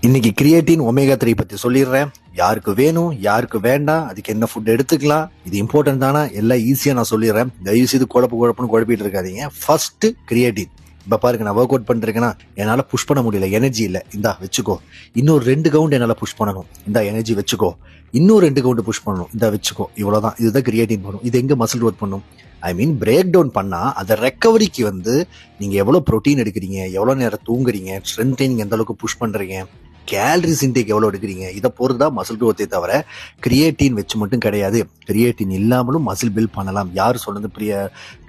இன்னைக்கு creatine omega 3 பத்தி சொல்லிடுறேன். யாருக்கு வேணும், யாருக்கு வேண்டாம், அதுக்கு என்ன ஃபுட் எடுத்துக்கலாம், இது இம்பார்ட்டன்ட் தானா, எல்லாம் ஈஸியா நான் சொல்லிடுறேன். தயவு செய்து குழப்பம்னு குழப்பிட்டு இருக்காதீங்க. First creatine. இப்ப பாருங்க, நான் ஒர்க் அவுட் பண்ணிருக்கேன்னா என்னால புஷ் பண்ண முடியல, எனர்ஜி இல்ல, இந்தா வச்சுக்கோ. இன்னொரு 2 கவுண்ட் என்னால புஷ் பண்ணணும், இந்த எனர்ஜி வச்சுக்கோ. இன்னும் 2 கவுண்ட் புஷ் பண்ணணும், இந்த வச்சுக்கோ. இவ்வளவுதான். இதுதான் கிரியேட்டின் பண்ணும். இது எங்க மசில் ஒர்க் பண்ணும், ஐ மீன் பிரேக் டவுன் பண்ணா அதை ரெக்கவரிக்கு நீங்க எவ்வளவு ப்ரோட்டீன் எடுக்கிறீங்க, எவ்வளவு நேரம் தூங்குறீங்க, ஸ்ட்ரென்த் ட்ரைனிங் எந்த அளவுக்கு புஷ் பண்றீங்க, கேலரிஸ் இன்டேக் எவ்வளவு எடுக்கிறீங்க, இதை பொறுத்து தான் மசில் குரோத்தே தவிர கிரியேட்டின் வச்சு மட்டும் கிடையாது. கிரியேட்டின் இல்லாமலும் மசில் பில்ட் பண்ணலாம். யார் சொன்னது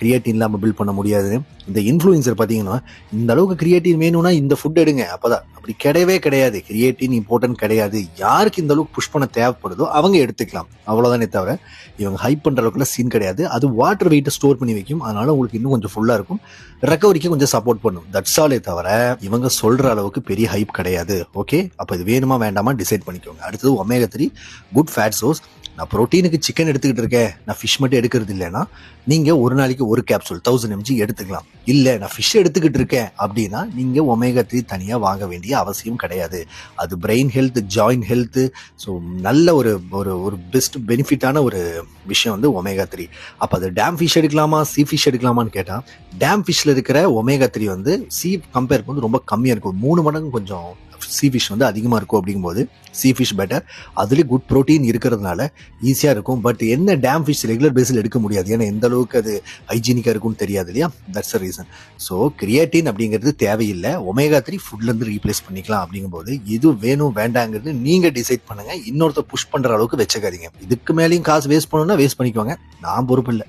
கிரியேட்டின் இல்லாம பில்ட் பண்ண முடியாது? இந்த இன்ஃப்ளூயன்சர் பாத்தீங்கன்னா இந்த அளவுக்கு கிரியேட்டின் வேணும்னா இந்த ஃபுட் எடுங்க அப்பதான், அப்படி கிடையவே கிடையாது. கிரியேட்டின் இம்பார்ட்டன்ட் கிடையாது. யாருக்கு இந்த அளவுக்கு புஷ் பண்ண தேவைப்படுதோ அவங்க எடுத்துக்கலாம், அவ்வளவுதானே தவிர இவங்க ஹைப் பண்ற அளவுக்குல சீன் கிடையாது. அது வாட்டர் வெயிட்டை ஸ்டோர் பண்ணி வைக்கும், அதனால உங்களுக்கு இன்னும் கொஞ்சம் ஃபுல்லா இருக்கும், ரெக்கவரிக்கு கொஞ்சம் சப்போர்ட் பண்ணும். தட்ஸ் ஆலே தவிர இவங்க சொல்ற அளவுக்கு பெரிய ஹைப் கிடையாது. ஓகே, அப்ப இது வேணுமா வேண்டாமா டிசைட் பண்ணிக்கோங்க. அடுத்தது ஒமேகா 3 குட் ஃபேட் சோர்ஸ். நான் ப்ரோட்டீனுக்கு சிக்கன் எடுத்துக்கிட்டு இருக்கேன், நான் ஃபிஷ் மட்டும் எடுக்கிறது இல்லைன்னா நீங்க ஒரு நாளைக்கு ஒரு கேப்சூல் 1000 mg எடுத்துக்கலாம். இல்ல நான் ஃபிஷ் எடுத்துக்கிட்டு இருக்கேன் அப்படின்னா நீங்க ஒமேகா 3 தனியா வாங்க வேண்டிய அவசியம் கிடையாது. அது brain health, joint health, so நல்ல ஒரு ஒரு ஒரு பெஸ்ட் பெனிஃபிட்டான ஒரு விஷயம் ஒமேகா 3. அப்ப அது டேம் ஃபிஷ் எடுக்கலாமா, சீ ஃபிஷ் எடுக்கலாமான்னு கேட்டா, டேம் ஃபிஷ்ல இருக்கிற ஒமேகா 3 சீ கம்பேர் பண்ணி ரொம்ப கம்மியா இருக்கும். 3 மடங்கு கொஞ்சம் சீ ஃபிஷ் அதிகமா இருக்கும். அப்படிங்கும்போது சீ ஃபிஷ் பெட்டர். அதுலேயும் குட் ப்ரோட்டீன் இருக்கிறதுனால ஈஸியா இருக்கும். பட் என்ன, டேம் ஃபிஷ் ரெகுலர் பேஸில் எடுக்க முடியாது, ஏன்னா எந்த அளவுக்கு அது ஹைஜீனிக்கா இருக்கும்னு தெரியாது இல்லையா? That's a reason. So creatine அப்படிங்கிறது தேவையில்லை. ஒமேகா 3 ஃபுட்ல இருந்து ரீப்ளேஸ் பண்ணிக்கலாம். அப்படிங்கும்போது இது வேணும் வேண்டாங்கிறது நீங்க டிசைட் பண்ணுங்க. இன்னொருத்தர் புஷ் பண்ற அளவுக்கு வச்சுக்காதீங்க. இதுக்கு மேலேயும் காசு வேஸ்ட் பண்ணணும்னா வேஸ்ட் பண்ணிக்கோங்க, நான் பொறுப்பு இல்லை.